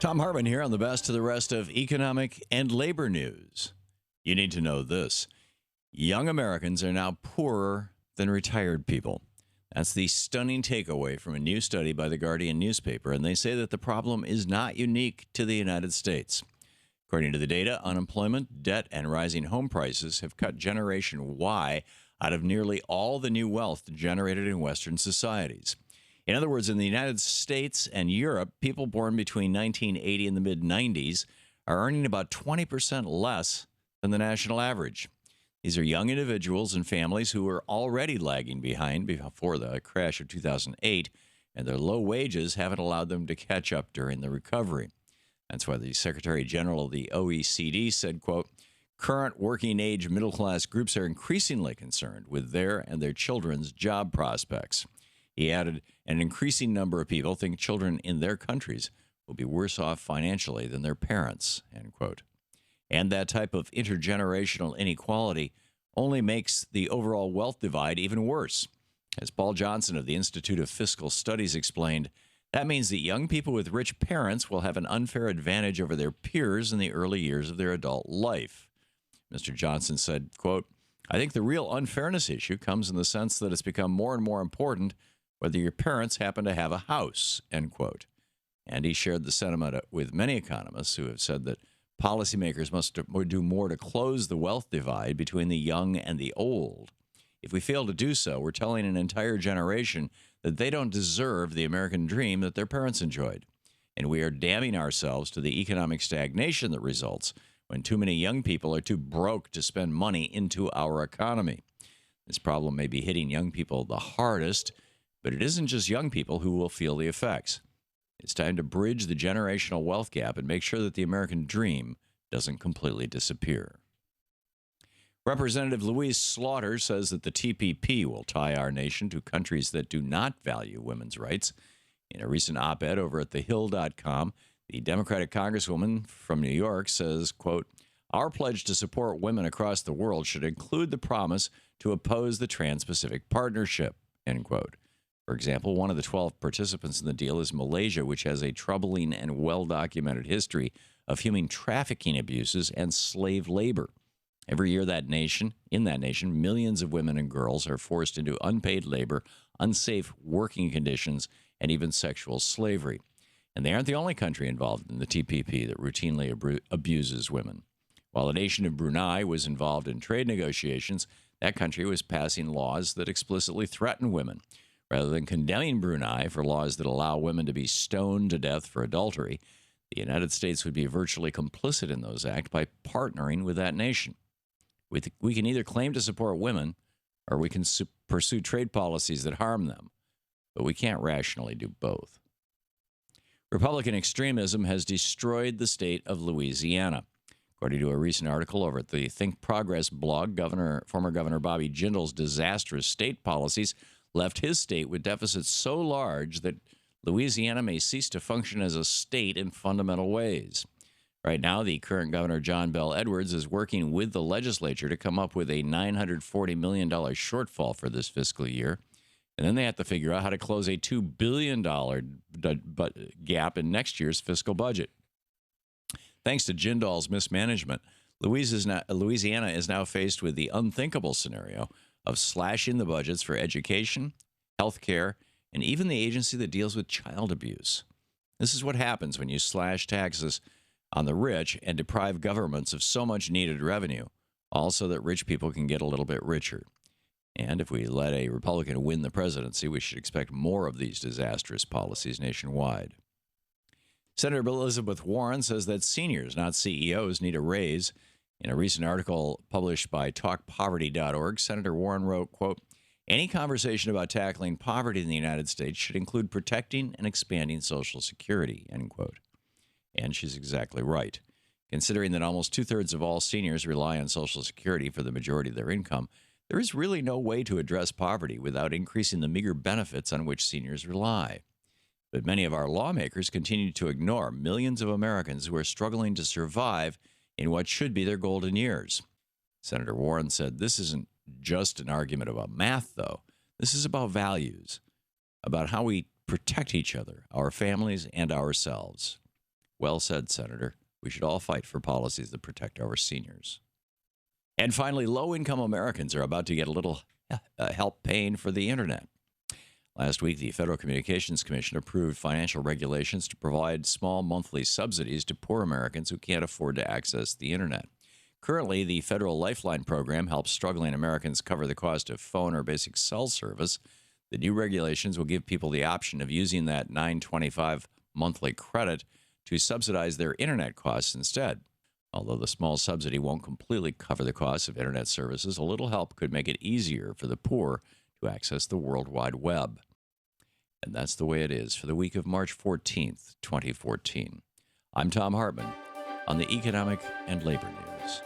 Thom Hartmann here on the best of the rest of economic and labor news. You need to know this. Young Americans are now poorer than retired people. That's the stunning takeaway from a new study by the Guardian newspaper, and they say that the problem is not unique to the United States. According to the data, unemployment, debt, and rising home prices have cut Generation Y out of nearly all the new wealth generated in Western societies. In other words, in the United States and Europe, people born between 1980 and the mid-90s are earning about 20% less than the national average. These are young individuals and families who were already lagging behind before the crash of 2008, and their low wages haven't allowed them to catch up during the recovery. That's why the Secretary General of the OECD said, quote, current working-age middle-class groups are increasingly concerned with their and their children's job prospects. He added, an increasing number of people think children in their countries will be worse off financially than their parents, end quote. And that type of intergenerational inequality only makes the overall wealth divide even worse. As Paul Johnson of the Institute of Fiscal Studies explained, that means that young people with rich parents will have an unfair advantage over their peers in the early years of their adult life. Mr. Johnson said, quote, I think the real unfairness issue comes in the sense that it's become more and more important whether your parents happen to have a house, end quote. And he shared the sentiment with many economists who have said that policymakers must do more to close the wealth divide between the young and the old. If we fail to do so, we're telling an entire generation that they don't deserve the American dream that their parents enjoyed. And we are damning ourselves to the economic stagnation that results when too many young people are too broke to spend money into our economy. This problem may be hitting young people the hardest, but it isn't just young people who will feel the effects. It's time to bridge the generational wealth gap and make sure that the American dream doesn't completely disappear. Representative Louise Slaughter says that the TPP will tie our nation to countries that do not value women's rights. In a recent op-ed over at thehill.com, the Democratic Congresswoman from New York says, quote, our pledge to support women across the world should include the promise to oppose the Trans-Pacific Partnership, end quote. For example, one of the 12 participants in the deal is Malaysia, which has a troubling and well-documented history of human trafficking abuses and slave labor. Every year in that nation, millions of women and girls are forced into unpaid labor, unsafe working conditions, and even sexual slavery. And they aren't the only country involved in the TPP that routinely abuses women. While the nation of Brunei was involved in trade negotiations, that country was passing laws that explicitly threaten women. Rather than condemning Brunei for laws that allow women to be stoned to death for adultery, the United States would be virtually complicit in those acts by partnering with that nation. We can either claim to support women or we can pursue trade policies that harm them, but we can't rationally do both. Republican extremism has destroyed the state of Louisiana. According to a recent article over at the Think Progress blog, former Governor Bobby Jindal's disastrous state policies left his state with deficits so large that Louisiana may cease to function as a state in fundamental ways. Right now, the current governor, John Bel Edwards, is working with the legislature to come up with a $940 million shortfall for this fiscal year. And then they have to figure out how to close a $2 billion gap in next year's fiscal budget. Thanks to Jindal's mismanagement, Louisiana is now faced with the unthinkable scenario of slashing the budgets for education, health care, and even the agency that deals with child abuse. This is what happens when you slash taxes on the rich and deprive governments of so much needed revenue, also that rich people can get a little bit richer. And if we let a Republican win the presidency, we should expect more of these disastrous policies nationwide. Senator Elizabeth Warren says that seniors, not CEOs, need a raise. In a recent article published by TalkPoverty.org, Senator Warren wrote, quote, any conversation about tackling poverty in the United States should include protecting and expanding Social Security, end quote. And she's exactly right. Considering that almost two-thirds of all seniors rely on Social Security for the majority of their income, there is really no way to address poverty without increasing the meager benefits on which seniors rely. But many of our lawmakers continue to ignore millions of Americans who are struggling to survive in what should be their golden years. Senator Warren said this isn't just an argument about math, though. This is about values, about how we protect each other, our families, and ourselves. Well said, Senator. We should all fight for policies that protect our seniors. And finally, low-income Americans are about to get a little help paying for the internet. Last week, the Federal Communications Commission approved financial regulations to provide small monthly subsidies to poor Americans who can't afford to access the internet. Currently, the Federal Lifeline program helps struggling Americans cover the cost of phone or basic cell service. The new regulations will give people the option of using that $9.25 monthly credit to subsidize their internet costs instead. Although the small subsidy won't completely cover the cost of internet services, a little help could make it easier for the poor to access the World Wide Web. And that's the way it is for the week of March 14th, 2014. I'm Thom Hartmann on the Economic and Labor News.